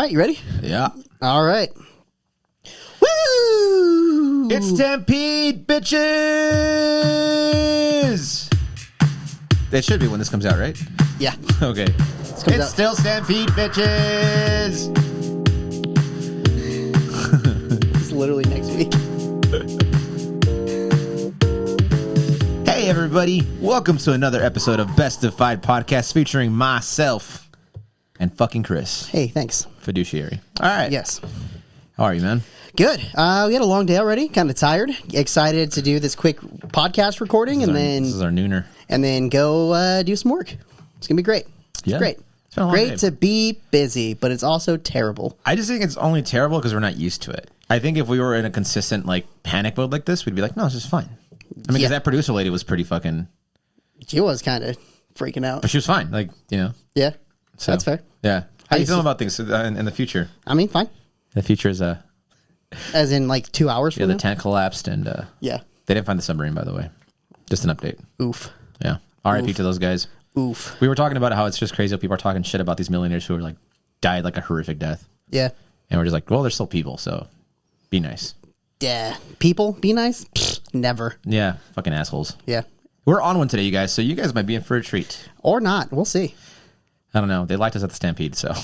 All right, you ready? Yeah. All right. Woo! It's Stampede, bitches! It should be when this comes out, right? Yeah. Okay. It's still Stampede, bitches! It's literally next week. Hey, everybody. Welcome to another episode of Best of Five Podcast featuring myself and fucking Chris. Hey, thanks. Fiduciary. All right. Yes. How are you, man? Good. We had a long day already. Kind of tired. Excited to do this quick podcast recording, This is our nooner. And then go do some work. It's gonna be great. Yeah. Great. It's been a long Great day. to be busy, but it's also terrible. I just think it's only terrible because we're not used to it. I think if we were in a consistent panic mode like this, we'd be like, no, it's just fine. I mean, because that producer lady was pretty fucking... She was kind of freaking out. But she was fine. Yeah. So, That's fair. Yeah. How you feeling about things in the future? I mean, fine. The future is... As in 2 hours from the now? tent collapsed and... Yeah. They didn't find the submarine, by the way. Just an update. Oof. Yeah. RIP to those guys. Oof. We were talking about how it's just crazy how people are talking shit about these millionaires who are died a horrific death. Yeah. And we're just like, well, they're still people, so be nice. Yeah. People, be nice? Pfft, never. Yeah. Fucking assholes. Yeah. We're on one today, you guys, so you guys might be in for a treat. Or not. We'll see. I don't know. They liked us at the Stampede, so.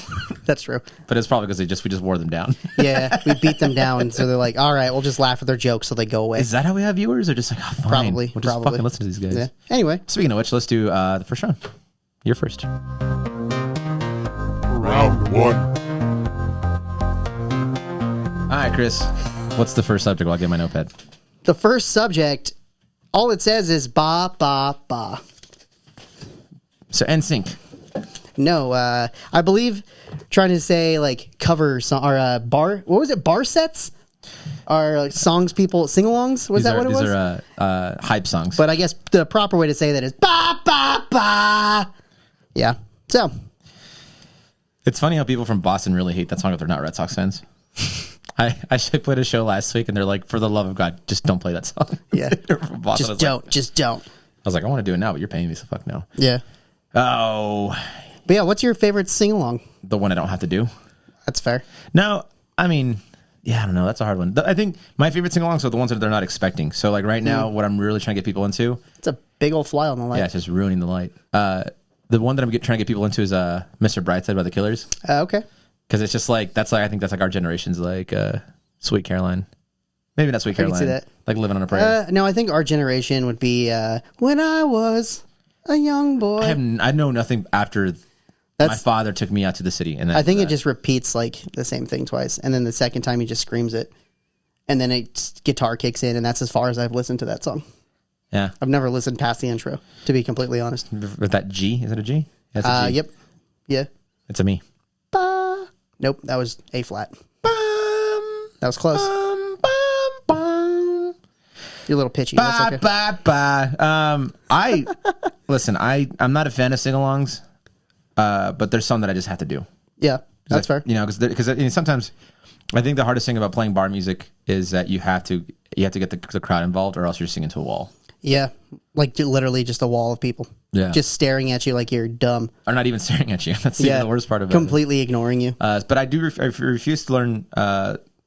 That's true. But it's probably because we just wore them down. Yeah, we beat them down, so they're like, all right, we'll just laugh at their jokes so they go away. Is that how we have viewers? Or just fine. Probably. We'll just fucking listen to these guys. Yeah. Anyway. Speaking of which, let's do the first round. You're first. Round one. All right, Chris. What's the first subject? Well, I'll get my notepad. The first subject, all it says is ba, ba, ba. So, NSYNC. No, I believe trying to say cover song or bar. What was it? Bar sets are songs people sing-alongs. Was that what it was? These are hype songs. But I guess the proper way to say that is ba ba ba. Yeah. So it's funny how people from Boston really hate that song if they're not Red Sox fans. I should played a show last week and they're like, for the love of God, just don't play that song. Yeah. From Boston. Just don't. I was like, I want to do it now, but you're paying me, so fuck no. Yeah. Oh. But yeah, what's your favorite sing-along? The one I don't have to do. That's fair. No, I mean, yeah, I don't know. That's a hard one. I think my favorite sing-alongs are the ones that they're not expecting. So right now, what I'm really trying to get people into. It's a big old fly on the light. Yeah, it's just ruining the light. The one that I'm trying to get people into is Mr. Brightside by the Killers. Okay. Because it's just I think that's our generation's Sweet Caroline. Maybe not Sweet Caroline. I can see that. Like Living on a Prayer. No, I think our generation would be When I Was a Young Boy. I know nothing after my father took me out to the city. And I think it just repeats the same thing twice. And then the second time he just screams it. And then guitar kicks in, and that's as far as I've listened to that song. Yeah. I've never listened past the intro, to be completely honest. With that G? Is it a G? That's a G. Yep. Yeah. It's a me. Ba. Nope, that was A flat. Bum, That was close. bum, bum, bum. You're a little pitchy. That's okay. Listen, I'm not a fan of sing-alongs, but there's some that I just have to do. Yeah, that's fair. Because sometimes I think the hardest thing about playing bar music is that you have to get the crowd involved, or else you're singing to a wall. Yeah, literally just a wall of people. Yeah, just staring at you like you're dumb, or not even staring at you. That's the worst part of it. Completely ignoring you. But I refuse to learn.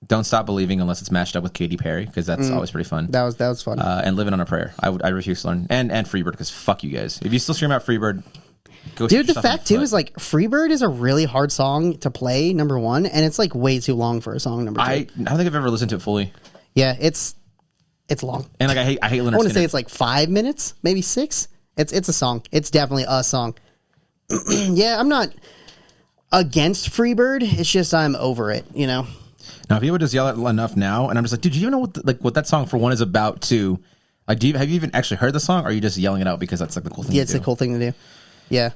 Don't Stop Believing unless it's matched up with Katy Perry, because that's always pretty fun. That was fun. And Living on a Prayer. I refuse to learn. And Freebird, because fuck you guys. If you still scream out Freebird, go dude. The fact too is Freebird is a really hard song to play. Number one, and it's way too long for a song. Number two, I don't think I've ever listened to it fully. Yeah, it's long. And I hate Leonard I want to Skinner. say it's 5 minutes, maybe 6. It's a song. It's definitely a song. Yeah, I'm not against Freebird. It's just I'm over it. Now, if you would just yell it enough now, and I'm just like, dude, do you even know what that song for one is about? Too, have you even actually heard the song? Or are you just yelling it out because that's the cool thing? Yeah, it's a cool thing to do. Yeah.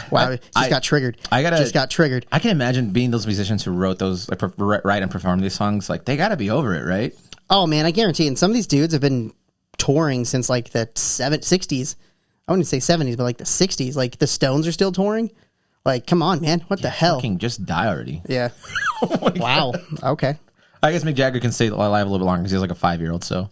Wow, got triggered. Just got triggered. I can imagine being those musicians who wrote those, write and perform these songs. They got to be over it, right? Oh man, I guarantee. And some of these dudes have been touring since the 60s. I wouldn't say 70s, but the 60s. The Stones are still touring. Come on, man. What the hell? Fucking just die already. Yeah. Oh wow. Okay. I guess Mick Jagger can stay alive a little bit longer because he's a 5-year-old. So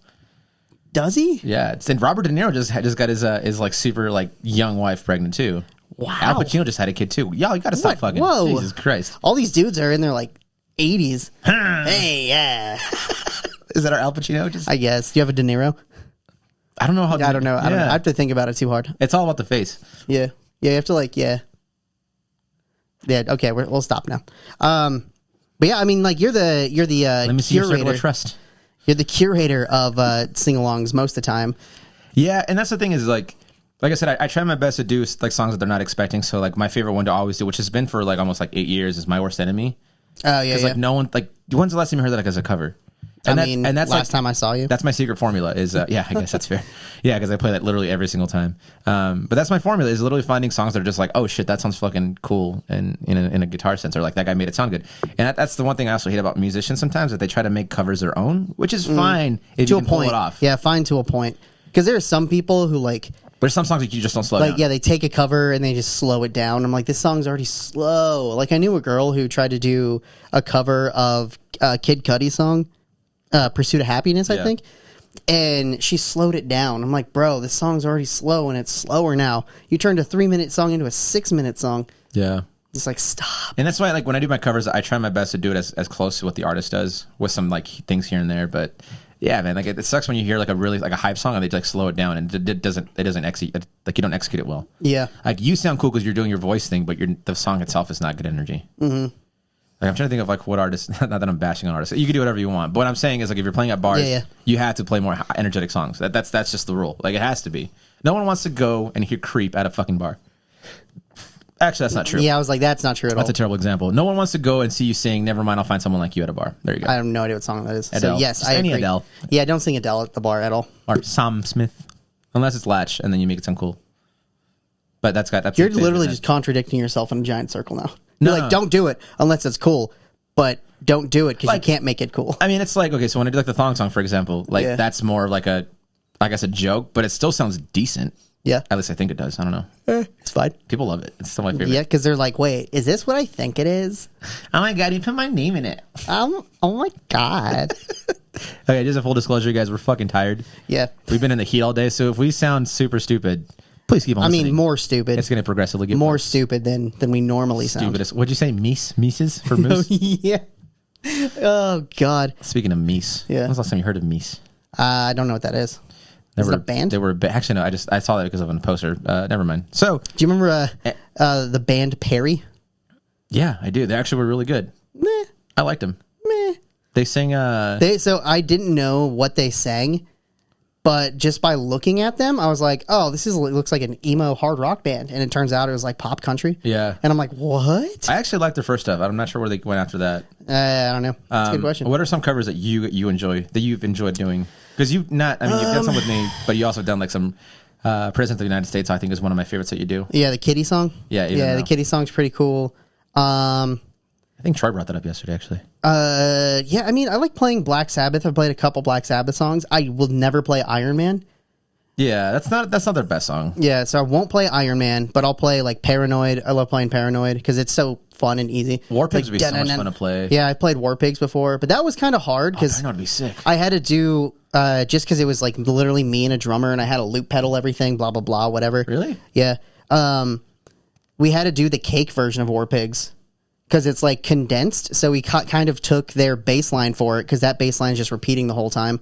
does he? Yeah. And Robert De Niro just got his super young wife pregnant too. Wow. Al Pacino just had a kid too. Y'all, you gotta stop fucking. Whoa. Jesus Christ. All these dudes are in their like 80s. Hey, yeah. Is that our Al Pacino? Just I guess. Do you have a De Niro? I don't know how. I don't know. I have to think about it too hard. It's all about the face. Yeah. Yeah, you have to like, yeah. Yeah, okay, we'll stop now. But yeah, I mean, like you're the Let me see your circle curator. of trust. You're the curator of sing-alongs most of the time. Yeah, and that's the thing is like I said, I try my best to do like songs that they're not expecting. So like my favorite one to always do, which has been for like almost like 8 years, is My Worst Enemy. Oh yeah, Because like no one like when's the last time you heard that like as a cover? And that's like, last time I saw you. That's my secret formula. Is yeah, I guess that's fair. Yeah, because I play that literally every single time. But that's my formula. Is literally finding songs that are just like, oh shit, that sounds fucking cool, and in a guitar sense, or like that guy made it sound good. And that's the one thing I also hate about musicians sometimes, that they try to make covers their own, which is fine if to you a can pull point. it off. Yeah, fine to a point. Because there are some people who like There's some songs that you just don't slow like down. yeah, they take a cover and they just slow it down. I'm like, this song's already slow. Like I knew a girl who tried to do a cover of Kid Cudi's song, Pursuit of Happiness, I Yeah. think. And she slowed it down. I'm like, bro, this song's already slow and it's slower now. You turned a 3-minute song into a 6-minute song. Yeah. It's like, stop. And that's why, like, when I do my covers, I try my best to do it as close to what the artist does, with some like things here and there. But yeah, man, like it sucks when you hear like a really like a hype song and they like slow it down and it doesn't execute, like you don't execute it well. Yeah. Like you sound cool because you're doing your voice thing, but the song itself is not good energy. Mm-hmm. Like, I'm trying to think of like what artists. Not that I'm bashing on artists. You can do whatever you want. But what I'm saying is like if you're playing at bars, you have to play more energetic songs. That's just the rule. Like it has to be. No one wants to go and hear Creep at a fucking bar. Actually, that's not true. Yeah, I was like, that's not true at all. That's a terrible example. No one wants to go and see you sing Never Mind, I'll Find Someone Like You at a bar. There you go. I have no idea what song that is. Adele. So yes, Just I any agree. Adele. Yeah, don't sing Adele at the bar at all. Or Sam Smith. Unless it's Latch, and then you make it sound cool. But that's You're literally just contradicting yourself in a giant circle now. No, You're like, don't do it unless it's cool, but don't do it because you Like- can't make it cool. I mean, it's like, okay, so when I do like the thong song, for example, like Yeah. that's more like a, I guess a joke, but it still sounds decent. Yeah, At least I think it does. I don't know. it's fine. People love it. It's still my favorite. Yeah, because they're like, wait, is this what I think it is? Oh my God, you put my name in it. Oh my god. Okay, just a full disclosure, you guys, we're fucking tired. Yeah, We've been in the heat all day, so if we sound super stupid, please keep on I listening. mean more stupid. It's going to progressively get More worse. stupid than we normally sound. Stupidest. What'd you say? Mises for moose? Yeah. Oh god. Speaking of Mies, Yeah. when was the last time you heard of Mies? I don't know what that is. Is it a band? They were actually no. I saw that because of a poster. Never mind. So Do you remember the band Perry? yeah, I do. They actually were really good. Meh. I liked them. Meh. They sing. So I didn't know what they sang, but just by looking at them, I was like, "Oh, looks like an emo hard rock band." And it turns out it was like pop country. Yeah. And I'm like, "What?" I actually liked their first stuff. I'm not sure where they went after that. I don't know. That's a good question. What are some covers that you enjoy that you've enjoyed doing? Because you've not. I mean, you've done some with me, but you also done like some. President of the United States, I think, is one of my favorites that you do. Yeah, the Kitty song. Yeah, even yeah, now. the Kitty song's pretty cool. I think Troy brought that up yesterday, actually. Yeah, I mean, I like playing Black Sabbath. I've played a couple Black Sabbath songs. I will never play Iron Man. Yeah, that's not their best song. Yeah, so I won't play Iron Man, but I'll play like Paranoid. I love playing Paranoid because it's so fun and easy. War Pigs Like, would be so much fun to play. Yeah, I played War Pigs before, but that was kind of hard because I know it'd be sick. I had to do just because it was like literally me and a drummer, and I had to loop pedal everything, blah blah blah, whatever. Really? Yeah. We had to do the cake version of War Pigs because it's like condensed. So we kind of took their bass line for it because that bass line is just repeating the whole time,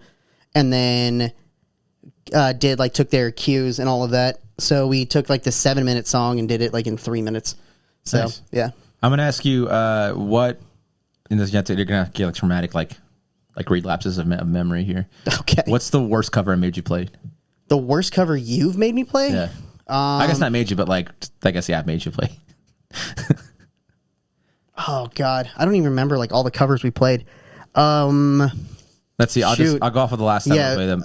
and then took their cues and all of that. So we took like the 7-minute song and did it like in 3 minutes. So Nice. yeah. I'm gonna ask you what in this. You're gonna get like traumatic like relapses of memory here. Okay. What's the worst cover I made you play? The worst cover you've made me play? Yeah. I guess not made you, but like I guess yeah, I made you play. Oh God, I don't even remember like all the covers we played. Let's see. I'll Shoot. go off of the last time I played them.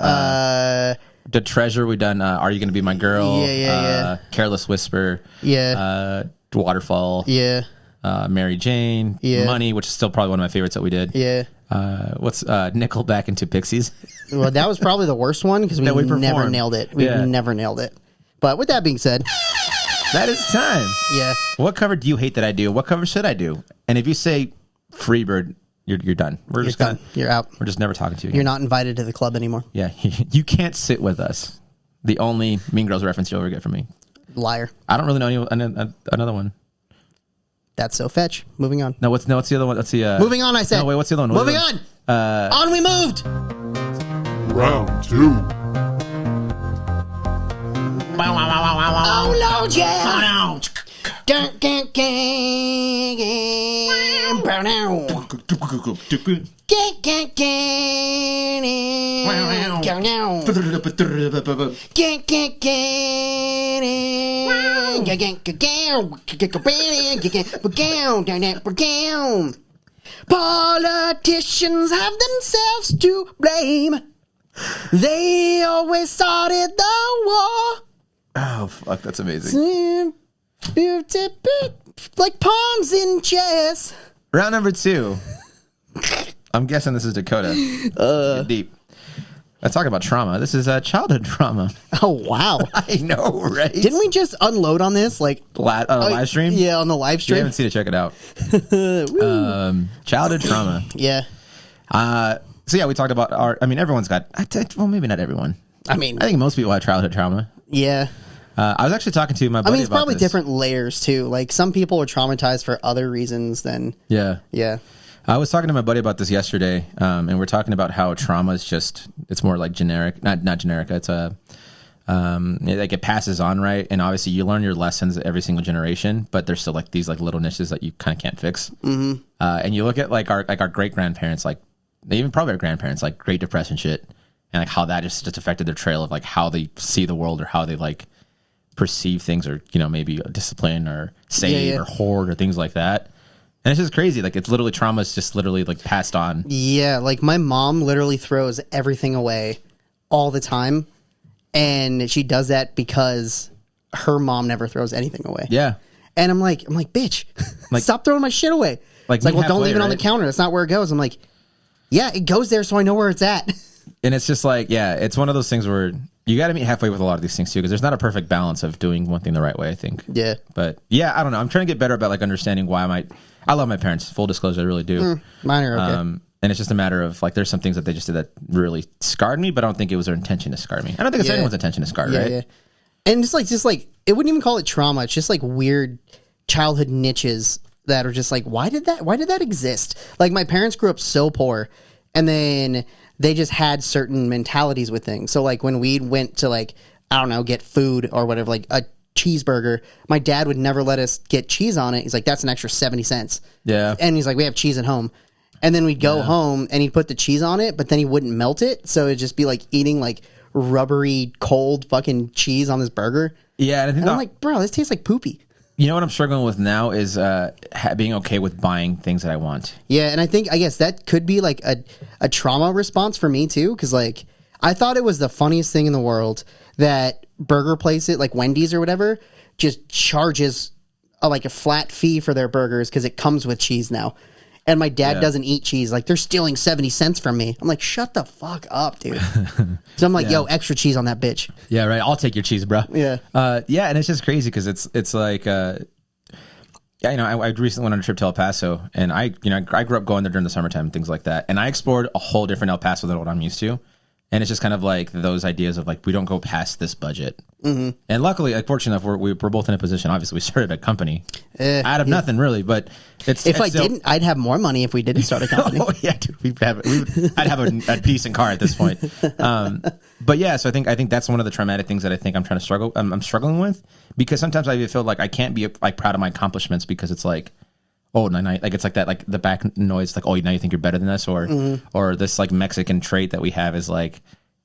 The Treasure we done. Are You Gonna Be My Girl? Yeah. Careless Whisper. Yeah. Waterfall. Yeah. Mary Jane. Yeah. Money, which is still probably one of my favorites that we did. Yeah. What's Nickelback into Pixies? Well, that was probably the worst one because we, That we never performed. nailed it. We Yeah. never nailed it. But with that being said, That is time. yeah. What cover do you hate that I do? What cover should I do? And if you say Freebird, you're done. We're just done. gonna. You're out. We're just never talking to you again. You're not invited to the club anymore. Yeah, you can't sit with us. The only Mean Girls reference you'll ever get from me. Liar. I don't really know another one. That's so fetch. Moving on. No, what's the other one? Let's see. Moving on, I said. No, wait, what's the other one? Moving on. On we moved. Round 2. Oh, Lord, yeah. Oh, no. Politicians have themselves to blame. They always started the war. Oh, fuck, that's amazing. Like pawns in chess. Round number 2. I'm guessing this is Dakota. Get deep. Let's talk about trauma. This is childhood trauma. Oh, wow. I know, right? Didn't we just unload on this? Like on a live stream? Yeah, on the live If you stream. haven't seen it, check it out. Childhood trauma. Yeah. So yeah, we talked about everyone's got, well, maybe not everyone. I mean, I think most people have childhood trauma. yeah. I was actually talking to my buddy It's about probably this. different layers too. Like some people are traumatized for other reasons than Yeah. yeah. I was talking to my buddy about this yesterday, and we're talking about how trauma is it's more like generic, not generic. It's like it passes on, right? And obviously you learn your lessons every single generation, but there's still like these like little niches that you kind of can't fix. Mm-hmm. And you look at like our great grandparents, like they even probably our grandparents, like Great Depression shit, and like how that just affected their trail of like how they see the world or how they like perceive things, or maybe discipline or save or hoard or things like that. And it's just crazy. Like, it's literally trauma is just literally like passed on. Yeah, like my mom literally throws everything away all the time, and she does that because her mom never throws anything away. Yeah. And I'm like, bitch, Like, stop throwing my shit away. Like, it's like, well, don't halfway, leave it on the right? counter. That's not where it goes. I'm like, yeah, it goes there, so I know where it's at. And it's just like, yeah, it's one of those things where you got to meet halfway with a lot of these things too, because there's not a perfect balance of doing one thing the right way, I think. Yeah. But yeah, I don't know. I'm trying to get better about like understanding why I love my parents. Full disclosure, I really do. Mine are okay. And it's just a matter of like, there's some things that they just did that really scarred me, but I don't think it was their intention to scar me. I don't think it's anyone's intention to scar, right? Yeah. And it's just like it wouldn't even call it trauma. It's just like weird childhood niches that are just like, why did that exist? Like my parents grew up so poor, and then they just had certain mentalities with things. So like when we went to like, I don't know, get food or whatever, like a cheeseburger, my dad would never let us get cheese on it. He's like, that's an extra 70 cents. Yeah. And he's like, we have cheese at home. And then we'd go home and he'd put the cheese on it, but then he wouldn't melt it. So it'd just be like eating like rubbery, cold fucking cheese on this burger. Yeah. And I think I'm like, bro, this tastes like poopy. you know what I'm struggling with now is being okay with buying things that I want. Yeah, and I guess that could be like a trauma response for me too, because like I thought it was the funniest thing in the world that burger places like Wendy's or whatever just charges like a flat fee for their burgers because it comes with cheese now. And my dad doesn't eat cheese. Like, they're stealing 70 cents from me. I'm like, shut the fuck up, dude. So I'm like, yo, extra cheese on that bitch. Yeah, right. I'll take your cheese, bro. Yeah. Yeah, and it's just crazy because it's like, yeah, you know, I recently went on a trip to El Paso, and I grew up going there during the summertime and things like that. And I explored a whole different El Paso than what I'm used to. And it's just kind of like those ideas of like, we don't go past this budget. Mm-hmm. And luckily, like, fortunate enough, we're both in a position. Obviously, we started a company out of nothing, really. But if I didn't, I'd have more money if we didn't start a company. Oh yeah, dude, I'd have a decent car at this point. But yeah, so I think that's one of the traumatic things that I think I'm struggling with, because sometimes I feel like I can't be like proud of my accomplishments because it's like, oh, no, like it's like that, like the back noise, like, oh, now you think you're better than us, or this like Mexican trait that we have is like,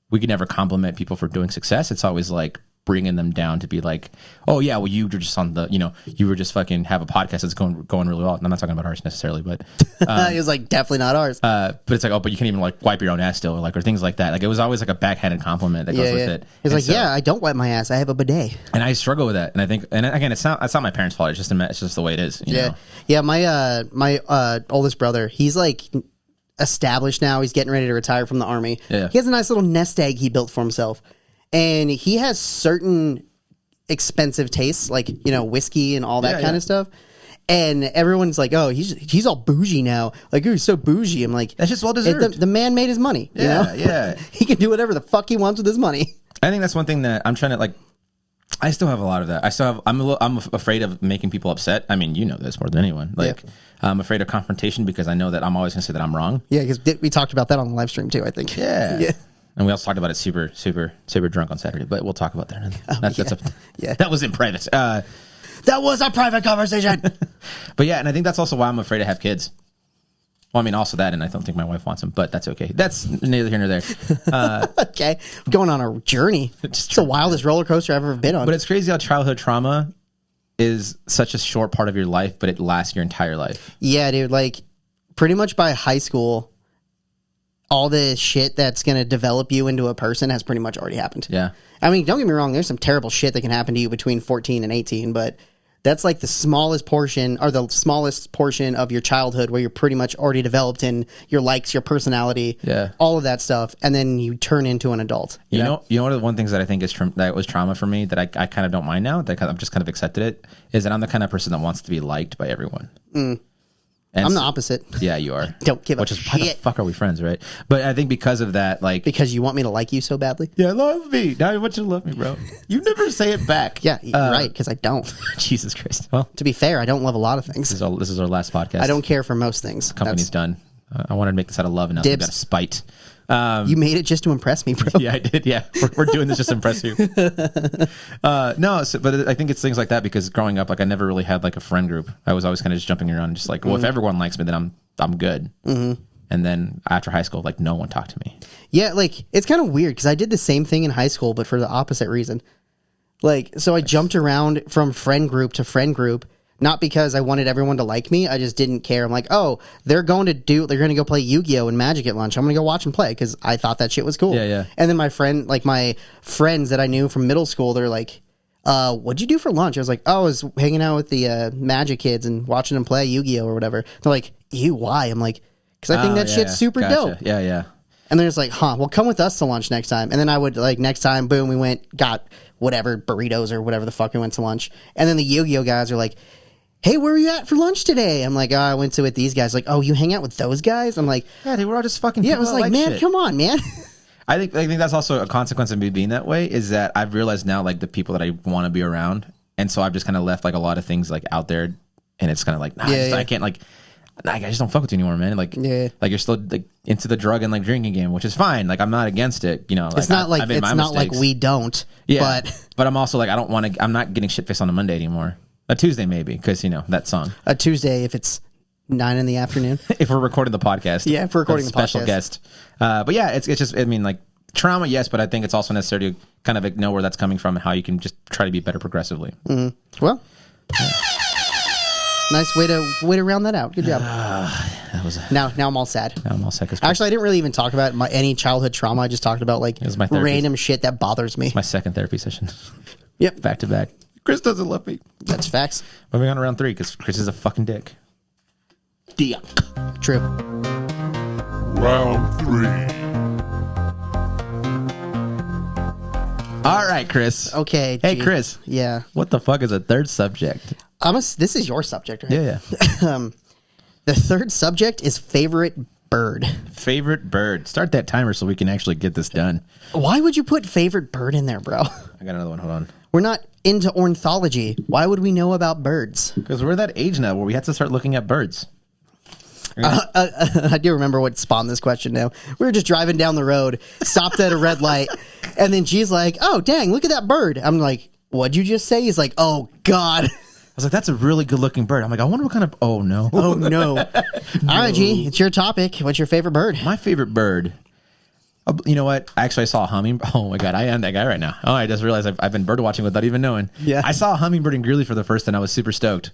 we can never compliment people for doing success. It's always like bringing them down to be like, oh yeah, well, you were just on the, you were just fucking have a podcast that's going really well. And I'm not talking about ours necessarily, but It was like definitely not ours. but it's like, oh, but you can't even like wipe your own ass still, or things like that. Like, it was always like a backhanded compliment that goes with it. He's And like, so- yeah, I don't wipe my ass. I have a bidet. and I struggle with that. And I think, and again, it's not my parents' fault. It's just the way it is. You know? Yeah. My oldest brother, he's like established now. He's getting ready to retire from the army. Yeah. He has a nice little nest egg he built for himself, and he has certain expensive tastes, like whiskey and all that kind of stuff. And everyone's like, "Oh, he's all bougie now. Like, oh, he's so bougie." I'm like, That's just well deserved. The man made his money. Yeah. He can do whatever the fuck he wants with his money. I think that's one thing that I'm trying to like. I still have a lot of that. I'm afraid of making people upset. I mean, you know this more than anyone. Like, I'm afraid of confrontation because I know that I'm always going to say that I'm wrong. Yeah, because we talked about that on the live stream too, I think. Yeah. And we also talked about it super drunk on Saturday, but we'll talk about that. That was in private. That was a private conversation. But yeah, and I think that's also why I'm afraid to have kids. Well, I mean, also that, and I don't think my wife wants them, but that's okay. That's neither here nor there. Okay. Going on a journey. It's the wildest roller coaster I've ever been on. But it's crazy how childhood trauma is such a short part of your life, but it lasts your entire life. Yeah, dude. Like, pretty much by high school, all the shit that's going to develop you into a person has pretty much already happened. Yeah. I mean, don't get me wrong. There's some terrible shit that can happen to you between 14 and 18, but that's like the smallest portion of your childhood where you're pretty much already developed in your likes, your personality, all of that stuff, and then you turn into an adult. You know one of the one things that I think that was trauma for me that I kind of don't mind now, that I've just kind of accepted it, is that I'm the kind of person that wants to be liked by everyone. And I'm the opposite. Yeah, you are. Don't give a shit. Why the fuck are we friends, right? But I think because of that, like... Because you want me to like you so badly? Yeah, love me. Now I want you to love me, bro. You never say it back. Yeah, right, because I don't. Jesus Christ. Well, to be fair, I don't love a lot of things. This is our last podcast. I don't care for most things. Company's done. I wanted to make this out of love, and now I've got a spite. You made it just to impress me, bro. Yeah, I did. Yeah, we're doing this just to impress you. No, but I think it's things like that because growing up, like I never really had like a friend group. I was always kind of just jumping around, just like, well, if everyone likes me, then I'm good. And then after high school, like no one talked to me. Yeah, like it's kind of weird because I did the same thing in high school, but for the opposite reason. Like, so I jumped around from friend group to friend group. Not because I wanted everyone to like me. I just didn't care. I'm like, oh, they're going to go play Yu-Gi-Oh! And Magic at lunch. I'm going to go watch them play because I thought that shit was cool. Yeah. And then my friends that I knew from middle school, they're like, what'd you do for lunch? I was like, oh, I was hanging out with the Magic kids and watching them play Yu-Gi-Oh! Or whatever. They're like, ew, why? I'm like, because I think that shit's super dope. Yeah. And they're just like, well, come with us to lunch next time. And then I would, like, next time, boom, we got whatever, burritos or whatever the fuck we went to lunch. And then the Yu-Gi-Oh! Guys are like, hey, where are you at for lunch today? I'm like, I went to with these guys. Like, oh, you hang out with those guys? I'm like, yeah, they were all just fucking. Yeah, I was like, man, shit. Come on, man. I think that's also a consequence of me being that way. Is that I've realized now, like the people that I want to be around, and so I've just kind of left like a lot of things like out there, and it's kind of like, I can't like. I just don't fuck with you anymore, man. Like, like you're still like into the drug and like drinking game, which is fine. Like, I'm not against it. You know, it's not like we don't. Yeah, but I'm also like, I don't want to. I'm not getting shit faced on a Monday anymore. A Tuesday maybe, because you know that song. A Tuesday if it's 9 in the afternoon. If we're recording the podcast. Yeah, if we're recording the special podcast. Guest. But yeah, it's just, I mean, like trauma, yes, but I think it's also necessary to kind of know where that's coming from and how you can just try to be better progressively. Well, nice way to round that out. Good job. Now I'm all sad. Now I'm all sad. Actually, I didn't really even talk about any childhood trauma. I just talked about like random shit that bothers me. It's my second therapy session. Yep. Back to back. Chris doesn't love me. That's facts. Moving on to round 3 because Chris is a fucking dick. True. Round 3. All right, Chris. Okay. Hey, Chris. Yeah. What the fuck is a third subject? This is your subject, right? Yeah. The third subject is favorite bird. Favorite bird. Start that timer so we can actually get this done. Why would you put favorite bird in there, bro? I got another one. Hold on. We're not into ornithology. Why would we know about birds? Because we're that age now where we have to start looking at birds. I do remember what spawned this question now. We were just driving down the road, stopped at a red light, and then she's like, oh, dang, look at that bird. I'm like, what'd you just say? He's like, oh, God. I was like, that's a really good looking bird. I'm like, I wonder what kind of, oh, no. Oh, no. All right, G, it's your topic. What's your favorite bird? My favorite bird. You know what? Actually, I saw a hummingbird. Oh, my God. I am that guy right now. Oh, I just realized I've been bird watching without even knowing. Yeah. I saw a hummingbird in Greeley for the first time. I was super stoked.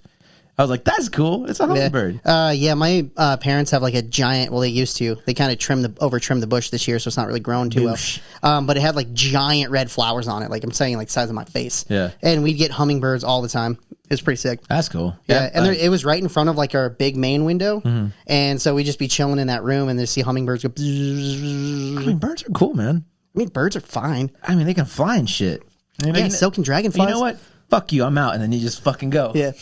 I was like, that's cool. It's a hummingbird. Yeah, my parents have like a giant, well, they used to. They kind of over-trimmed the bush this year, so it's not really growing too well. But it had like giant red flowers on it. Like I'm saying, like the size of my face. Yeah. And we'd get hummingbirds all the time. It was pretty sick. That's cool. Yeah, and it was right in front of like our big main window. Mm-hmm. And so we'd just be chilling in that room and then see hummingbirds go. I mean, birds are cool, man. I mean, birds are fine. I mean, they can fly and shit. Yeah, so can dragonflies. You know what? Fuck you, I'm out. And then you just fucking go. Yeah.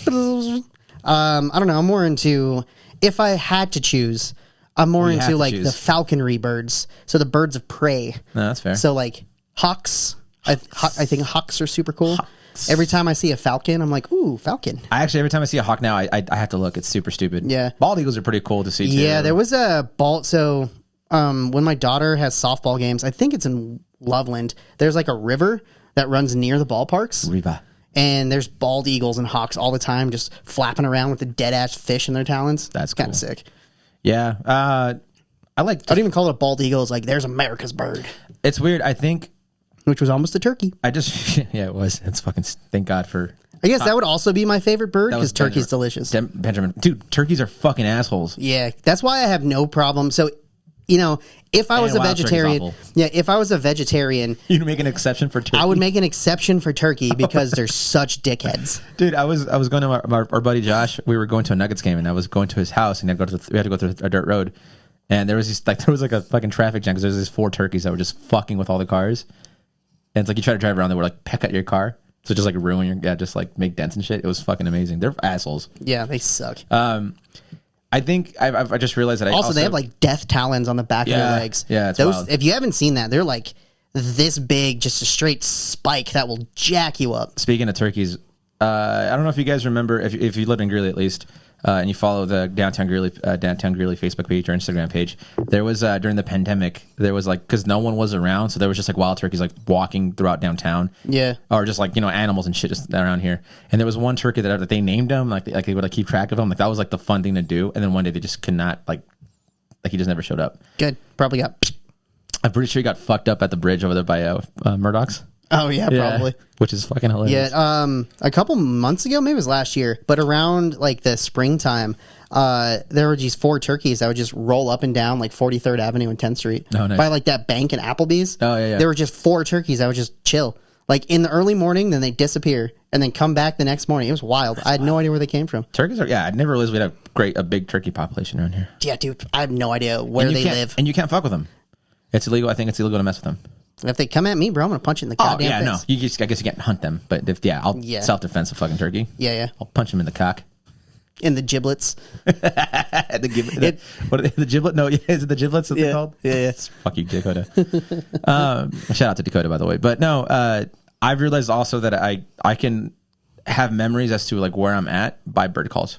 I don't know. I'm more into, if I had to choose, I'm more into like the falconry birds. So the birds of prey. No, that's fair. So like hawks. I think hawks are super cool. Every time I see a falcon, I'm like, ooh, falcon. Every time I see a hawk now, I have to look. It's super stupid. Yeah. Bald eagles are pretty cool to see too. Yeah, there was a bald. So when my daughter has softball games, I think it's in Loveland. There's like a river that runs near the ballparks. Riva. And there's bald eagles and hawks all the time, just flapping around with the dead ass fish in their talons. That's kind of cool. sick. Yeah. I don't even call it a bald eagle. It's like, there's America's bird. It's weird. I think. Which was almost a turkey. Yeah, it was. It's fucking, thank God for. I guess that would also be my favorite bird because turkey's delicious. Benjamin. Dude, turkeys are fucking assholes. Yeah, that's why I have no problem. So, if I was a vegetarian, You'd make an exception for turkey. I would make an exception for turkey because they're such dickheads. Dude, I was going to our buddy Josh. We were going to a Nuggets game, and I was going to his house, and we had to go through a dirt road, and there was a fucking traffic jam because there's these 4 turkeys that were just fucking with all the cars, and it's like you try to drive around, they were like peck at your car, so just like ruin your just like make dents and shit. It was fucking amazing. They're assholes. Yeah, they suck. I think I just realized that also they have like death talons on the back of their legs. Yeah, it's wild. If you haven't seen that, they're like this big, just a straight spike that will jack you up. Speaking of turkeys, I don't know if you guys remember, if you lived in Greeley at least, and you follow the Downtown Greeley Facebook page or Instagram page, there was during the pandemic, there was like, because no one was around, so there was just like wild turkeys like walking throughout downtown. Yeah. Or just like, animals and shit just around here. And there was one turkey that they named them, like they would like keep track of them. Like that was like the fun thing to do. And then one day they just could not, like he just never showed up. Good. Probably got. I'm pretty sure he got fucked up at the bridge over there by Murdoch's. Oh yeah, probably. Which is fucking hilarious. Yeah, a couple months ago, maybe it was last year, but around like the springtime, there were these 4 turkeys that would just roll up and down like 43rd Avenue and 10th Street by like that bank and Applebee's. Oh yeah. There were just 4 turkeys that would just chill like in the early morning, then they disappear and then come back the next morning. It was wild. I had no idea where they came from. Turkeys are I never realized we had a big turkey population around here. Yeah, dude, I have no idea where they live, and you can't fuck with them. It's illegal. I think it's illegal to mess with them. If they come at me, bro, I'm gonna punch you in the goddamn face. No. I guess you can't hunt them, but I'll self-defense a fucking turkey. Yeah. I'll punch him in the cock. In the giblets. The giblet? No, is it the giblets that they're called? Yeah. Fuck you, Dakota. Shout out to Dakota, by the way. But no, I've realized also that I can have memories as to like where I'm at by bird calls.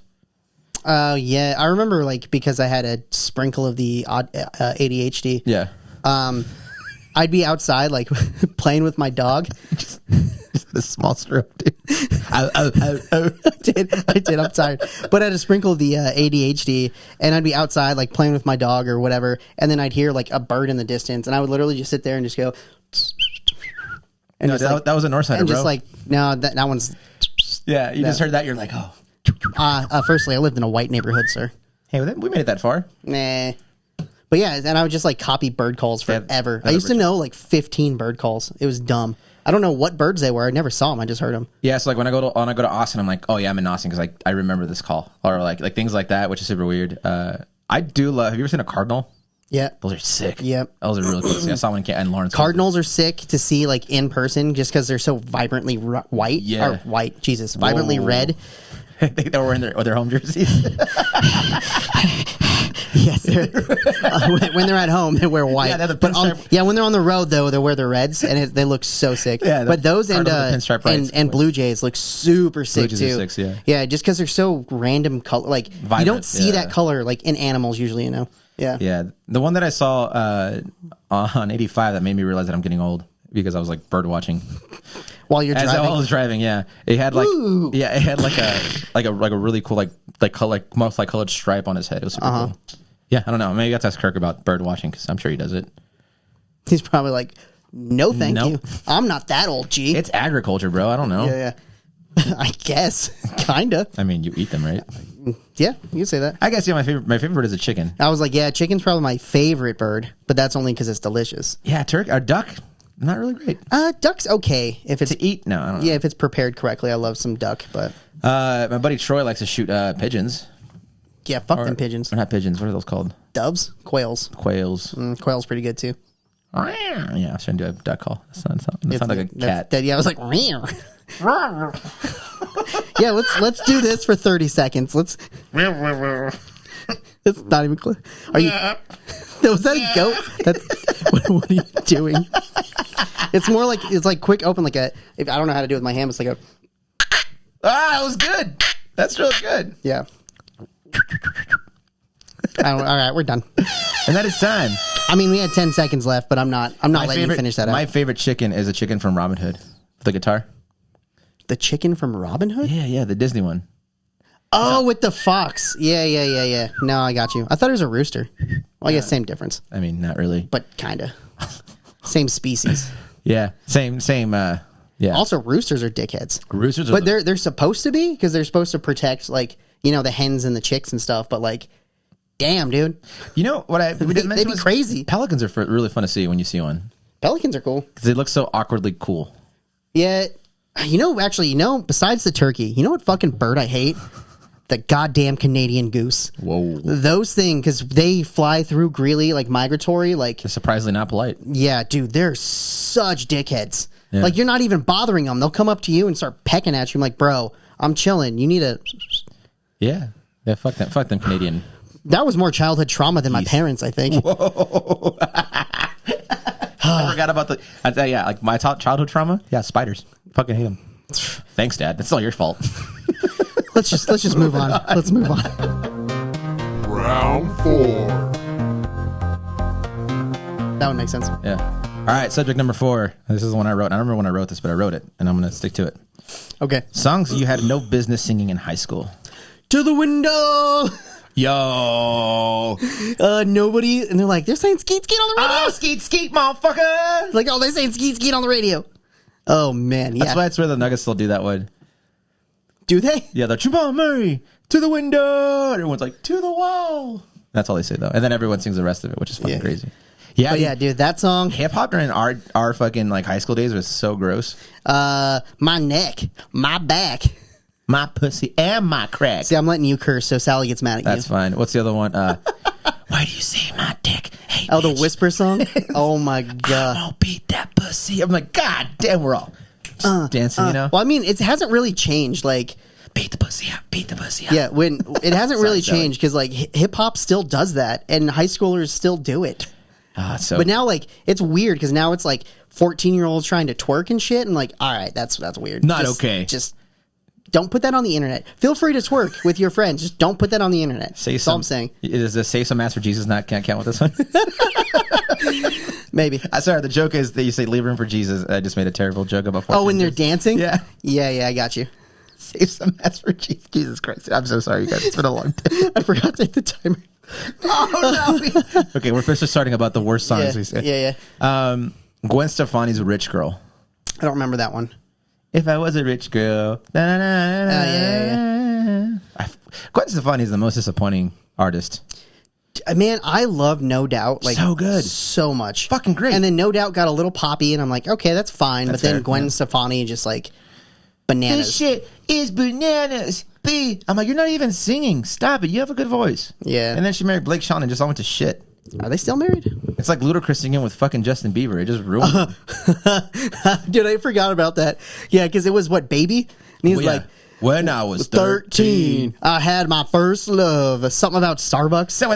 Oh, yeah. I remember like because I had a sprinkle of the ADHD. Yeah. I'd be outside, like, playing with my dog. Just a small stroke, dude. I did. I'm tired. But I had a sprinkle of the ADHD, and I'd be outside, like, playing with my dog or whatever, and then I'd hear, like, a bird in the distance, and I would literally just sit there and just go... And no, that was a Northsider, and bro. just like, no, that one's... Yeah, you just heard that, you're like, oh. Firstly, I lived in a white neighborhood, sir. Hey, we made it that far. Nah. But yeah, and I would just like copy bird calls forever. I used to know like 15 bird calls. It was dumb. I don't know what birds they were. I never saw them. I just heard them. Yeah, so like when I go to Austin, I'm like, oh yeah, I'm in Austin because I remember this call or like things like that, which is super weird. I do love. Have you ever seen a cardinal? Yeah, those are sick. Yep, those are really cool to see. I saw one in Lawrence. Cardinals are sick to see like in person, just because they're so vibrantly white. Yeah, or white. Jesus, vibrantly red. They were wearing their home jerseys. Yes, when they're at home, they wear white. Yeah, when they're on the road, though, they wear their reds, and they look so sick. Yeah, but those and Blue Jays look super sick too. Blue Jays are sick, yeah, just because they're so random color. Like vibrant, you don't see that color like in animals usually. Yeah. The one that I saw on 85 that made me realize that I'm getting old because I was like bird watching. While you're driving, as I was driving, yeah, it had like a really cool like multicolored stripe on his head. It was super cool. Yeah, I don't know. Maybe you have to ask Kirk about bird watching because I'm sure he does it. He's probably like, no, thank you. I'm not that old, G. It's agriculture, bro. I don't know. Yeah. I guess, kinda. I mean, you eat them, right? Yeah, you can say that. I guess my favorite bird is a chicken. I was like, yeah, chicken's probably my favorite bird, but that's only because it's delicious. Yeah, duck. Not really great. Duck's okay if it's to eat. No, I don't know. Yeah, if it's prepared correctly, I love some duck. But my buddy Troy likes to shoot pigeons. Yeah, fuck them pigeons. Or not pigeons. What are those called? Quails. Quails pretty good too. Yeah, I was trying to do a duck call. That sounds like a cat. Yeah, I was like, yeah. Let's do this for 30 seconds. Let's. It's not even close. Are you? Was that a goat? That's what are you doing? It's more like it's like quick open, like a. If I don't know how to do it with my hand, it's like a. That was good. That's real good. Yeah. All right, we're done. And that is time. I mean, we had 10 seconds left, but I'm not letting you finish that out. My favorite chicken is a chicken from Robin Hood. The guitar. The chicken from Robin Hood? Yeah, the Disney one. Oh, with the fox. Yeah. No, I got you. I thought it was a rooster. Well, I guess same difference. I mean, not really. But kind of. Same species. Yeah, same, yeah. Also, roosters are dickheads. Roosters are But they're supposed to be, because they're supposed to protect, like, the hens and the chicks and stuff, but, like, damn, dude. You know what we didn't mention? They'd be crazy. Pelicans are really fun to see when you see one. Pelicans are cool. Because they look so awkwardly cool. Yeah. Besides the turkey, you know what fucking bird I hate? The goddamn Canadian goose. Whoa. Those things, because they fly through Greeley, like migratory, like... They're surprisingly not polite. Yeah, dude, they're such dickheads. Yeah. Like, you're not even bothering them. They'll come up to you and start pecking at you. I'm like, bro, I'm chilling. You need a... Yeah, fuck them Canadian. That was more childhood trauma than my parents, I think. Whoa. I forgot about like my childhood trauma. Yeah, spiders. Fucking hate them. Thanks, Dad. That's all your fault. Let's just move on. Let's move on. Round 4. That would make sense. Yeah. All right, subject number 4. This is the one I wrote. I don't remember when I wrote this, but I wrote it, and I'm going to stick to it. Okay. Songs you had no business singing in high school. To the window! Yo! Nobody... And they're like, they're saying skeet, skeet on the radio! Oh, skeet, motherfucker! Like, they're saying skeet, skeet on the radio. Oh, man, yeah. That's where the Nuggets still do that one. Do they? Yeah, they're Jamal Murray, to the window! And everyone's like, to the wall! That's all they say, though. And then everyone sings the rest of it, which is fucking crazy. Yeah, but yeah, dude, that song... Hip-hop during our fucking, like, high school days was so gross. My neck, my back... My pussy and my crack. See, I'm letting you curse, so Sally gets mad at you. That's fine. What's the other one? Why do you say my dick? Hey, oh, bitch. the whisper song? Oh, my God. I'll beat that pussy. I'm like, God damn, we're all dancing, you know? Well, I mean, it hasn't really changed, like... Beat the pussy up, beat the pussy up. Yeah, when it hasn't really Sorry. changed, because, like, hip-hop still does that, and high schoolers still do it. But now, like, it's weird, because now it's, like, 14-year-olds trying to twerk and shit, and, like, all right, that's weird. Not okay. Just... Don't put that on the internet. Feel free to twerk with your friends. Just don't put that on the internet. That's all I'm saying. Is the Say Some Ass for Jesus can't count with this one? Maybe. Sorry, the joke is that you say leave room for Jesus. I just made a terrible joke about 14. Oh, when they're dancing? Yeah. Yeah, I got you. Save some ass for Jesus. Jesus Christ. I'm so sorry, you guys. It's been a long day. I forgot to hit the timer. Oh, no. Okay, we're officially starting about the worst songs we say. Yeah. Gwen Stefani's Rich Girl. I don't remember that one. If I was a rich girl. Yeah. Gwen Stefani is the most disappointing artist. Man, I love No Doubt. Like, so good. So much. Fucking great. And then No Doubt got a little poppy, and I'm like, okay, that's fine. That's but then fair, Gwen yeah. Stefani just like bananas. This shit is bananas. I'm like, you're not even singing. Stop it. You have a good voice. Yeah. And then she married Blake Shelton and just all went to shit. Are they still married? It's like Ludacris singing with fucking Justin Bieber. It just ruined it. Dude, I forgot about that. Yeah, because it was what, Baby? And he's like, when I was 13, I had my first love. Something about Starbucks. I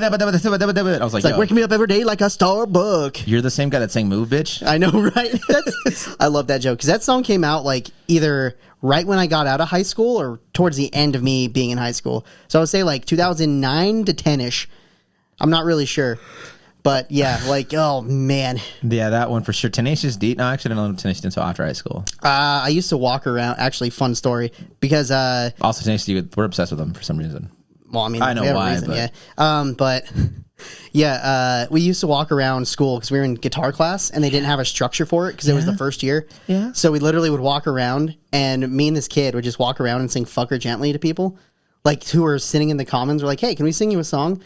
was like, It's like, wake me up every day like a Starbucks. You're the same guy that sang Move, bitch? I know, right? I love that joke. Because that song came out like either right when I got out of high school or towards the end of me being in high school. So I would say like 2009 to 10-ish. I'm not really sure. But yeah, like, oh man. Yeah, that one for sure. Tenacious D. No, actually, I didn't know Tenacious D until after high school. I used to walk around. Actually, fun story. Because... also, Tenacious D, we're obsessed with them for some reason. Well, I mean, I know we have why, a reason, but... yeah. But... Yeah, we used to walk around school because we were in guitar class and they didn't have a structure for it because it was the first year. Yeah. So we literally would walk around and me and this kid would just walk around and sing Fuck Her Gently to people. Like, who were sitting in the commons. We're like, hey, can we sing you a song?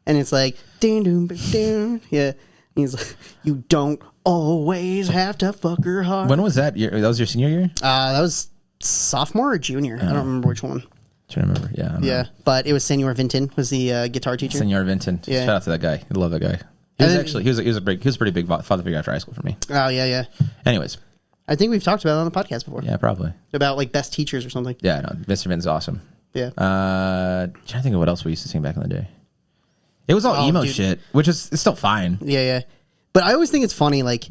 And it's like, ding, ding, ding. Yeah. And he's like, you don't always have to fuck her hard. When was that? That was your senior year? That was sophomore or junior. I don't remember which one. Trying to remember. Yeah. I don't know. But it was Senor Vinton was the guitar teacher. Senor Vinton. Yeah. Shout out to that guy. I love that guy. He was a pretty big father figure after high school for me. Oh yeah. Anyways. I think we've talked about it on the podcast before. Yeah, probably. About like best teachers or something. Yeah, no, Mr. Vinton's awesome. Yeah. Trying to think of what else we used to sing back in the day. It was all emo shit, which is it's still fine. Yeah. But I always think it's funny, like,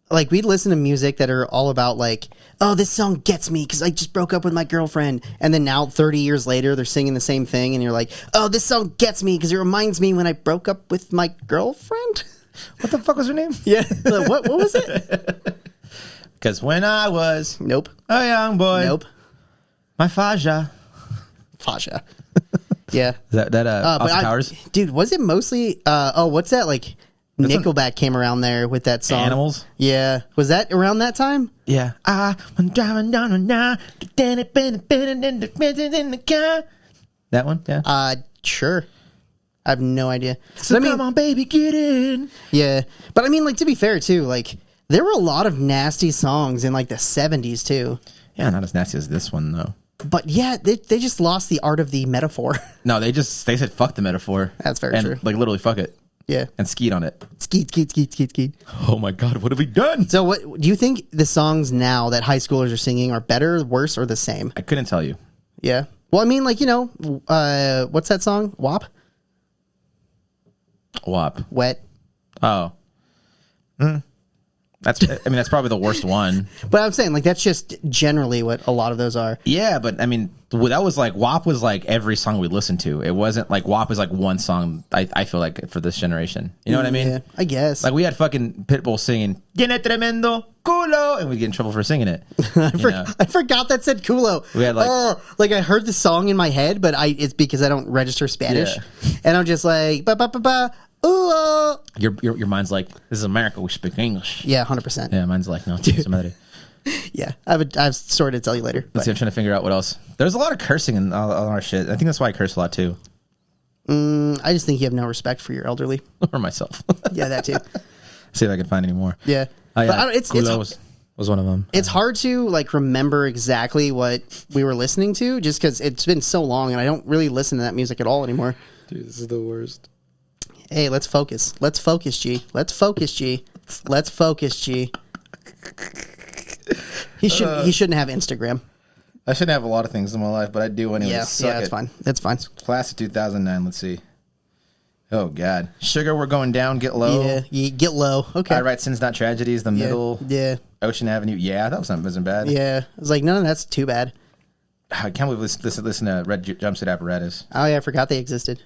like we'd listen to music that are all about like, oh, this song gets me because I just broke up with my girlfriend, and then now 30 years later they're singing the same thing, and you're like, oh, this song gets me because it reminds me when I broke up with my girlfriend. What the fuck was her name? Yeah, like, what was it? Because when I was Nope. a young boy, Nope. my Faja. Fasha. Yeah. Is that Austin Powers? Dude, was it mostly what's that like? Nickelback came around there with that song. Animals? Yeah. Was that around that time? Yeah. I'm driving down the night. In the car. That one? Yeah. Sure. I have no idea. So come on, baby, get in. Yeah. But I mean, like, to be fair, too, like, there were a lot of nasty songs in, like, the 70s, too. Yeah, not as nasty as this one, though. But, yeah, they just lost the art of the metaphor. No, they said fuck the metaphor. That's very true. Like, literally, fuck it. Yeah. And skeet on it. Skeet. Oh, my God, what have we done? So, what do you think the songs now that high schoolers are singing are better, worse, or the same? I couldn't tell you. Yeah. Well, I mean, like, you know, what's that song? WAP? WAP. Wet. Oh. That's probably the worst one. But I'm saying, like, that's just generally what a lot of those are. Yeah, but I mean, that was like, WAP was like every song we listened to. It wasn't like WAP was like one song, I feel like, for this generation. You know what I mean? Yeah, I guess. Like, we had fucking Pitbull singing, Tiene tremendo culo, and we'd get in trouble for singing it. I forgot that said culo. We had like I heard the song in my head, but it's because I don't register Spanish. Yeah. And I'm just like, ba ba ba ba. Ooh. Your mind's like, this is America, we speak English. Yeah, 100%. Yeah, mine's like, no, it's somebody. Yeah, I have a story to tell you later. Let's see, I'm trying to figure out what else. There's a lot of cursing in all our shit. I think that's why I curse a lot too. I just think you have no respect for your elderly. Or myself. Yeah, that too. See if I can find any more. Yeah. Yeah. But Culo was one of them. It's hard to like remember exactly what we were listening to just because it's been so long and I don't really listen to that music at all anymore. Dude, this is the worst. Hey, let's focus. Let's focus, G. Let's focus, G. Let's focus, G. He shouldn't have Instagram. I shouldn't have a lot of things in my life, but I do anyway. Yeah, that's fine. That's fine. Class of 2009. Let's see. Oh God, Sugar, We're Going Down. Get Low. Yeah, Get Low. Okay. I Write Sins Not Tragedies. The Middle. Yeah. Ocean Avenue. Yeah, that wasn't bad. Yeah, I was like, none of that's too bad. I can't believe listen to Red Jumpsuit Apparatus. Oh yeah, I forgot they existed.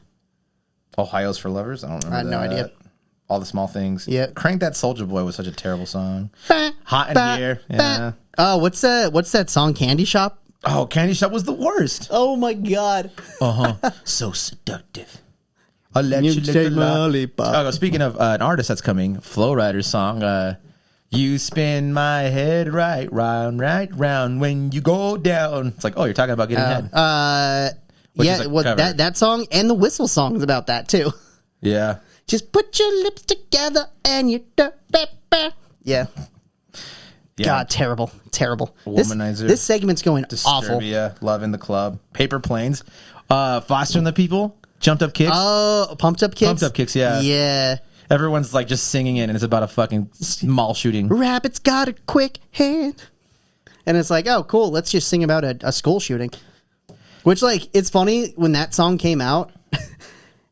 Ohio's for Lovers. I don't remember. I had no idea. All the Small Things. Yeah. Crank That Soldier Boy was such a terrible song. Hot in Here. Yeah. Oh, what's that song? Candy Shop. Oh, Candy Shop was the worst. Oh my God. So seductive. I'll let you lick the lollipop. Oh, speaking of an artist that's coming, Flowrider's song. You spin my head right round when you go down. It's like, oh, you're talking about getting head. Yeah, well, that song and the Whistle song is about that too. Yeah. Just put your lips together and you yeah. God, terrible. Womanizer. This segment's going awful. Disturbia, Love in the Club, Paper Planes, Foster and the People, Jumped Up Kicks. Oh, Pumped Up Kicks. Pumped Up Kicks, yeah. Yeah. Everyone's like just singing it, and it's about a fucking mall shooting. Rabbit's got a quick hand, and it's like, oh, cool. Let's just sing about a school shooting. Which, like, it's funny when that song came out.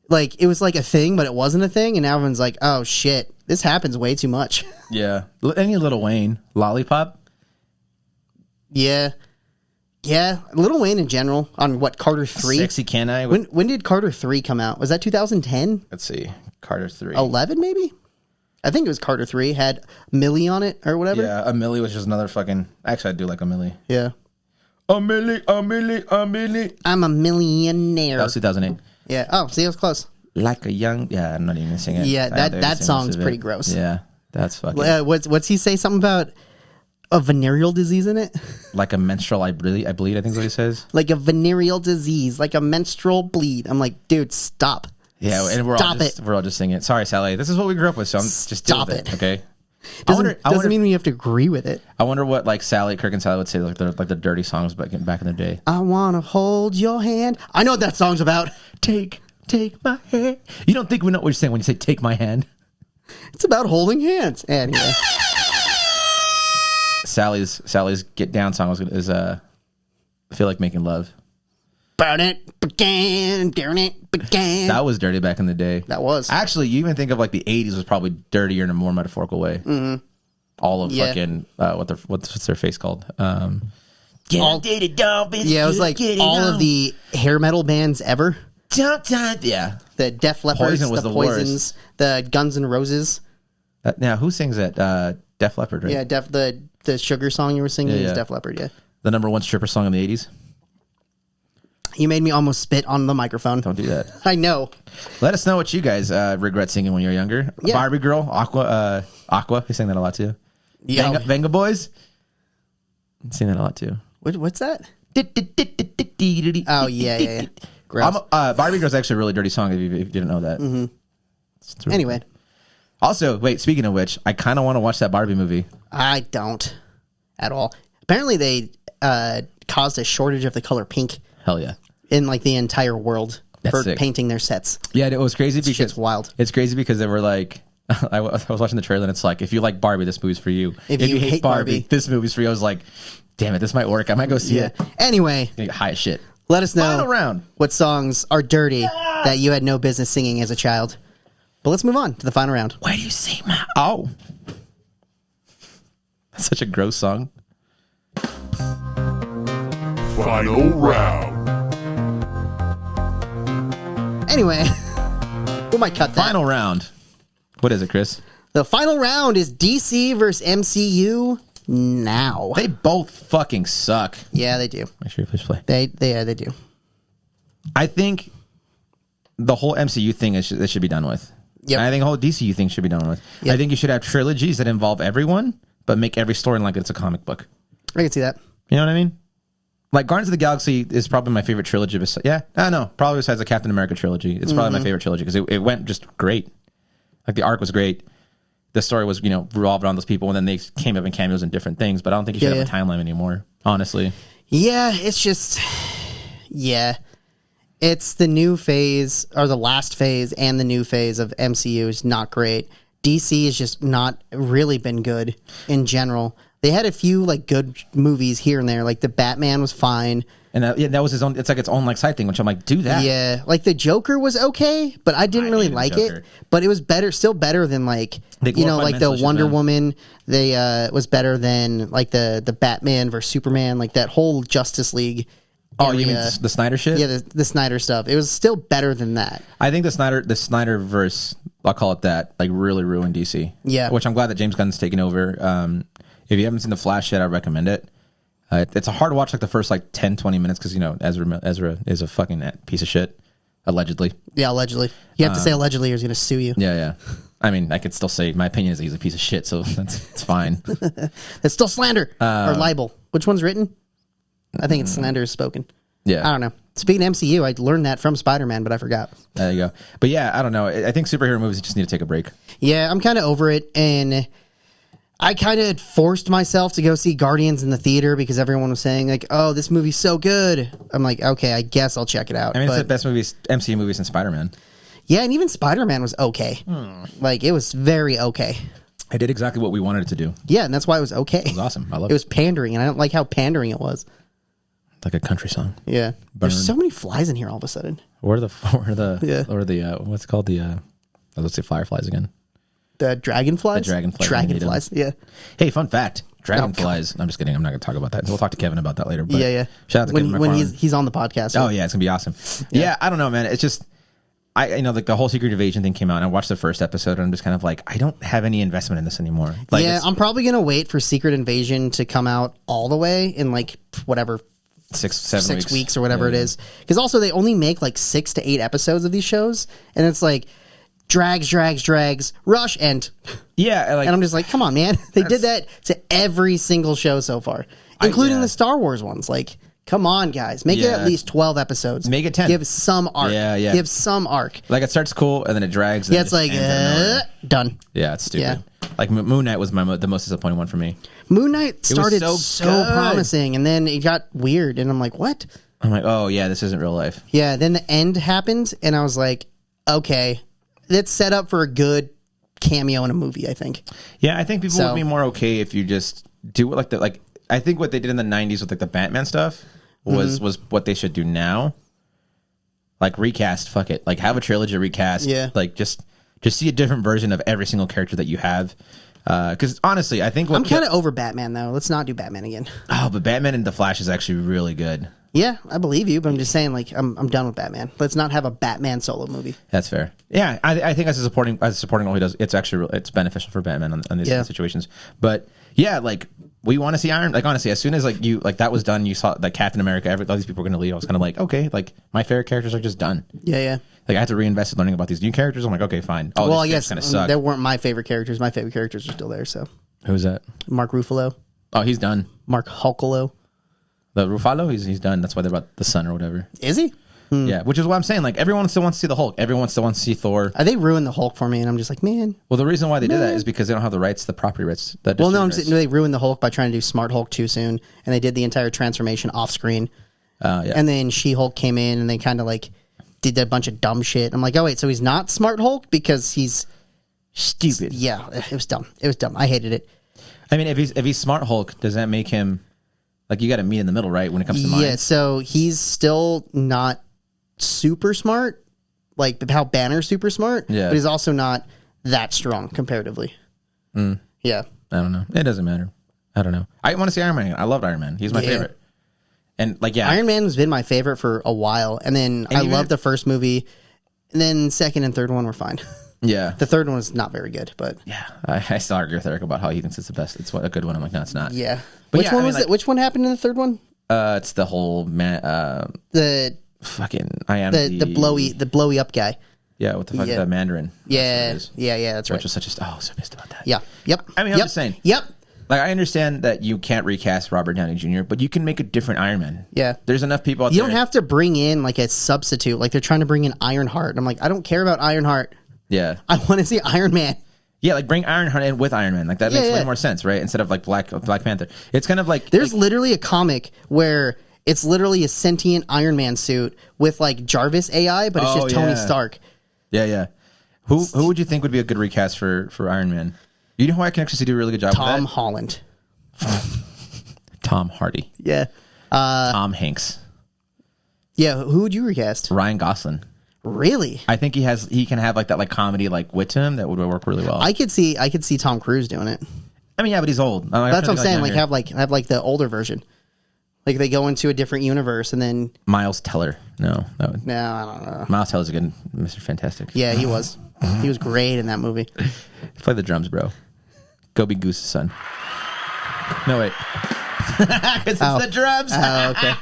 Like, it was like a thing, but it wasn't a thing, and now everyone's like, oh shit, this happens way too much. Yeah. Any Lil Wayne, Lollipop. Yeah. Lil Wayne in general on what, Carter 3? Sexy Can I? When did Carter 3 come out? Was that 2010? Let's see. Carter 3. 11 maybe? I think it was Carter 3. Had Millie on it or whatever. Yeah, a Millie was just another fucking. Actually, I do like a Millie. Yeah. A Millie. I'm a millionaire. That was 2008. Yeah. Oh, see, I was close. Like a young. Yeah, I'm not even gonna sing it. Yeah, that song's pretty gross. Yeah, that's fucking. What's he say? Something about a venereal disease in it? Like a menstrual, I bleed. I think is what he says. Like a venereal disease, like a menstrual bleed. I'm like, dude, stop. Yeah, and we're all just singing it. Sorry, Sally. This is what we grew up with, so I'm just stop it. Okay. Doesn't mean we have to agree with it. I wonder what like Kirk and Sally would say like the dirty songs back in the day. I wanna hold your hand. I know what that song's about. Take my hand. You don't think we know what you're saying when you say take my hand? It's about holding hands. Anyway. Sally's Get Down song is I Feel Like Making Love. Burn it, began. That was dirty back in the day. That was. Actually, you even think of like the 80s was probably dirtier in a more metaphorical way. Mm-hmm. all of fucking what's their face called? It was like all of the hair metal bands ever. Yeah, The Def Leppard, Poison was the the Poisons, the Guns N' Roses. Now who sings it? Def Leppard, right? Yeah, the Sugar song you were singing is yeah. Def Leppard. Yeah, The #1 stripper song in the 80s. you made me almost spit on the microphone. Don't do that. I know. Let us know what you guys regret singing when you were younger. Yeah. Barbie Girl, Aqua. You sang that a lot too. Yeah. Venga Boys. Sing that a lot too. What's that? Oh yeah. Gross. Barbie Girl's actually a really dirty song if you didn't know that. Mm-hmm. Anyway. Also, wait, speaking of which, I kind of want to watch that Barbie movie. I don't at all. Apparently they caused a shortage of the color pink Hell yeah. in like the entire world for sick. painting their sets. Yeah, it was crazy because Shit's wild. It's crazy because they were like, I was watching the trailer and it's like, if you like Barbie, this movie's for you. If you hate Barbie, this movie's for you. I was like, damn it, this might work. I might go see it. Anyway, Get high as shit. let us know Final round. what songs are dirty that you had no business singing as a child. But let's move on to the final round. Why do you say my... Oh. That's such a gross song. Final round. Anyway, we might cut that. Final round. What is it, Chris? The final round is DC versus MCU Now. They both fucking suck. Yeah, they do. Make sure you push play. They do. I think the whole MCU thing it should be done with. Yep. And I think the whole DCU thing should be done with. Yep. I think you should have trilogies that involve everyone, but make every story like it's a comic book. I can see that. You know what I mean? Like Guardians of the Galaxy is probably my favorite trilogy. Yeah, I don't know. Probably besides the Captain America trilogy, it's probably my favorite trilogy because it went just great. Like the arc was great. The story was revolved around those people, and then they came up in cameos and different things. But I don't think you should have a timeline anymore. Honestly. Yeah, it's just it's the new phase or the last phase and the new phase of MCU is not great. DC has just not really been good in general. They had a few like good movies here and there, like the Batman was fine. And that was his own. It's like its own like side thing, which I'm like, do that. Yeah, like the Joker was okay, but I didn't really like it. But it was still better than like like the Wonder Woman. They was better than like the Batman versus Superman, like that whole Justice League. Oh, you mean the Snyder shit? Yeah, the Snyder stuff. It was still better than that. I think the Snyder verse, I'll call it that, like really ruined DC. Yeah, which I'm glad that James Gunn's taken over. If you haven't seen The Flash yet, I recommend it. It's a hard watch, like the first like 10, 20 minutes, because Ezra is a fucking piece of shit, allegedly. Yeah, allegedly. You have to say allegedly, or he's going to sue you. Yeah. I mean, I could still say my opinion is that he's a piece of shit, so it's fine. It's still slander or libel. Which one's written? I think it's slander is spoken. Yeah, I don't know. Speaking of MCU, I learned that from Spider-Man, but I forgot. There you go. But yeah, I don't know. I think superhero movies just need to take a break. Yeah, I'm kind of over it, and I kind of forced myself to go see Guardians in the theater because everyone was saying like, "Oh, this movie's so good." I'm like, "Okay, I guess I'll check it out." I mean, it's the best MCU movies since Spider-Man. Yeah, and even Spider-Man was okay. Like, it was very okay. I did exactly what we wanted it to do. Yeah, and that's why it was okay. It was awesome. I love it. It was pandering, and I don't like how pandering it was. Like a country song. Yeah. There's so many flies in here all of a sudden. What's it called? Let's say fireflies again. The dragonflies? The dragonflies. Dragonflies, yeah. Hey, fun fact. Dragonflies. I'm just kidding. I'm not going to talk about that. We'll talk to Kevin about that later. But yeah. Shout out to Kevin when he's on the podcast. Oh, yeah. It's going to be awesome. Yeah, I don't know, man. It's just, like the whole Secret Invasion thing came out, and I watched the first episode, and I'm just kind of like, I don't have any investment in this anymore. Like, yeah, I'm probably going to wait for Secret Invasion to come out all the way in like, whatever, 6 weeks or whatever it is. Because also they only make like 6 to 8 episodes of these shows, and it's like drags, rush, and yeah, and I'm just like, come on, man. They did that to every single show so far, including the Star Wars ones. Like, come on, guys, make it at least 12 episodes. Make it 10. Give some arc. Yeah. Give some arc. Like it starts cool and then it drags. Yeah, it's like done. Yeah, it's stupid. Yeah. Like Moon Knight was the most disappointing one for me. Moon Knight started so promising, and then it got weird, and I'm like, what? I'm like, oh yeah, this isn't real life. Yeah, then the end happened, and I was like, okay, that's set up for a good cameo in a movie, I think. Yeah, I think people would be more okay if you just do it like I think what they did in the 90s with like the Batman stuff was what they should do now. Like recast, fuck it. Like have a trilogy recast. Yeah. Like just see a different version of every single character that you have. Because honestly, I think I'm kind of over Batman though. Let's not do Batman again. Oh, but Batman and the Flash is actually really good. Yeah, I believe you, but I'm just saying, like, I'm done with Batman. Let's not have a Batman solo movie. That's fair. Yeah, I think as a supporting role he does, it's actually it's beneficial for Batman on these situations. But yeah, like we want to see Iron. Like honestly, as soon as like you like that was done, you saw like Captain America. All these people were going to leave. I was kind of like, okay, like my favorite characters are just done. Yeah. Like I had to reinvest in learning about these new characters. I'm like, okay, fine. Oh, well, I guess kind of suck. they weren't my favorite characters. My favorite characters are still there. So who's that? Mark Ruffalo. Oh, he's done. Mark Hulkalo. The Ruffalo, he's done. That's why they're about the sun or whatever. Is he? Yeah, which is what I'm saying. Like everyone still wants to see the Hulk. Everyone still wants to see Thor. They ruined the Hulk for me, and I'm just like, man. Well, the reason why they did that is because they don't have the rights, the property rights. Well, no, they ruined the Hulk by trying to do Smart Hulk too soon, and they did the entire transformation off screen. Yeah. And then She-Hulk came in, and they kind of like did a bunch of dumb shit. I'm like, oh wait, so he's not Smart Hulk because he's stupid. Yeah, it was dumb. It was dumb. I hated it. I mean, if he's Smart Hulk, does that make him like you got to meet in the middle, right? When it comes to mind. Yeah, so he's still not super smart, like how Banner's super smart. Yeah, but he's also not that strong comparatively. Yeah, I don't know. It doesn't matter. I don't know. I want to see Iron Man. I loved Iron Man. He's my favorite. And like, yeah, Iron Man has been my favorite for a while, and then I loved the first movie, and then second and third one were fine. Yeah, the third one was not very good, but yeah, I still argue with Eric about how he thinks it's the best. It's a good one. I'm like, no, it's not. Yeah, but which one was it? Which one happened in the third one? It's the whole the fucking the blowy up guy. Yeah, what the fuck is that Mandarin? Yeah, that's right. Which was such a so pissed about that. Yeah, yep. I mean, I'm just saying. Yep. Like, I understand that you can't recast Robert Downey Jr., but you can make a different Iron Man. Yeah. There's enough people out there. You don't have to bring in, like, a substitute. Like, they're trying to bring in Ironheart. And I'm like, I don't care about Ironheart. Yeah. I want to see Iron Man. Yeah, like, bring Ironheart in with Iron Man. Like, that makes way more sense, right? Instead of, like, Black Panther. It's kind of like... There's literally a comic where it's literally a sentient Iron Man suit with, like, Jarvis AI, but it's just Tony Stark. Yeah. Who would you think would be a good recast for Iron Man? You know who I can actually do a really good job with that? Tom Holland. Tom Hardy. Yeah. Tom Hanks. Yeah, who would you recast? Ryan Gosling. Really? I think he can have like that like comedy like wit to him that would work really well. I could see Tom Cruise doing it. I mean, yeah, but he's old. That's what I'm saying. Like have the older version. Like they go into a different universe and then Miles Teller. No, I don't know. Miles Teller's a good Mr. Fantastic. Yeah, he was. He was great in that movie. Play the drums, bro. Go be Goose's son. No wait, because it's the drums. Oh, okay.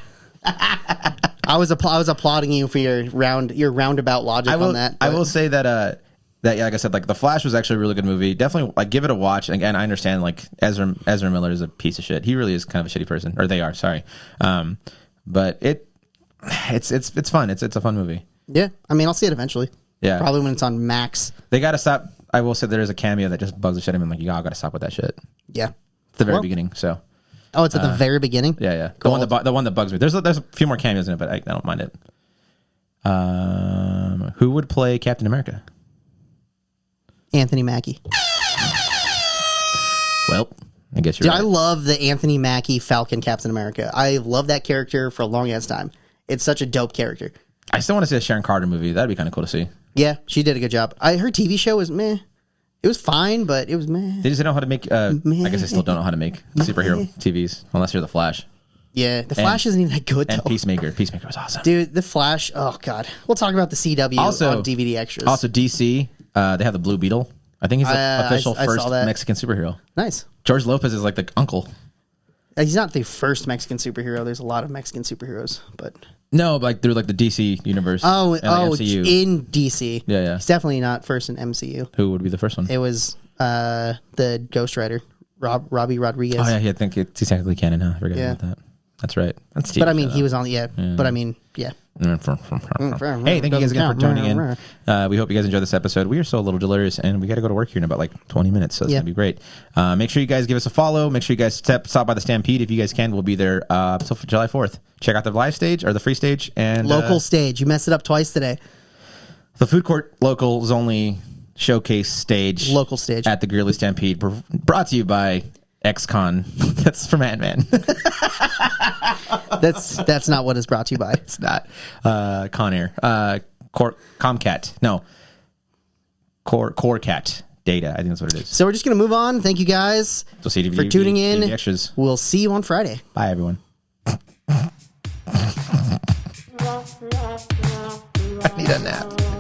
I was applauding you for your roundabout logic on that. I will say that like I said, like The Flash was actually a really good movie. Definitely, like give it a watch. Again, I understand like Ezra Miller is a piece of shit. He really is kind of a shitty person, or they are. Sorry, but it's fun. It's a fun movie. Yeah, I mean, I'll see it eventually. Yeah, probably when it's on Max. They got to stop. I will say there is a cameo that just bugs the shit out of me. I'm like, y'all got to stop with that shit. Yeah, at the very beginning. So. Oh, it's at the very beginning? Yeah. Cool. The one that bugs me. There's a few more cameos in it, but I don't mind it. Who would play Captain America? Anthony Mackie. Well, I guess you're right. I love the Anthony Mackie Falcon Captain America. I love that character for a long ass time. It's such a dope character. I still want to see a Sharon Carter movie. That'd be kind of cool to see. Yeah, she did a good job. Her TV show was meh. It was fine, but it was meh. They just don't know how to make. I guess they still don't know how to make superhero TVs unless you're the Flash. Yeah, the Flash isn't even that good. And though. Peacemaker was awesome, dude. The Flash. Oh god, we'll talk about the CW on DVD extras. Also, DC. They have the Blue Beetle. I think he's the official first Mexican superhero. Nice. George Lopez is like the uncle. He's not the first Mexican superhero. There's a lot of Mexican superheroes, but. No, like through like the DC universe. MCU. In DC. Yeah. He's definitely not first in MCU. Who would be the first one? It was the Ghost Rider, Robbie Rodriguez. Oh yeah, I think it's technically canon. Huh? I forget about that. That's right. That's TV but I mean, he was on. Yeah. But I mean, yeah. Hey, thank you guys again for joining in. We hope you guys enjoyed this episode. We are so a little delirious, and we got to go to work here in about like 20 minutes, so it's gonna be great. Make sure you guys give us a follow. Make sure you guys stop by the Stampede if you guys can. We'll be there until July 4th. Check out the live stage or the free stage and local stage. You messed it up twice today. The food court locals only showcase stage, local stage at the Greeley Stampede, brought to you by XCon. That's from Ant-Man. That's not what it's brought to you by. It's not. Con Air. Comcat. No. Corecat. Data. I think that's what it is. So we're just going to move on. Thank you guys So CDV, for tuning in. Extras. We'll see you on Friday. Bye, everyone. I need a nap.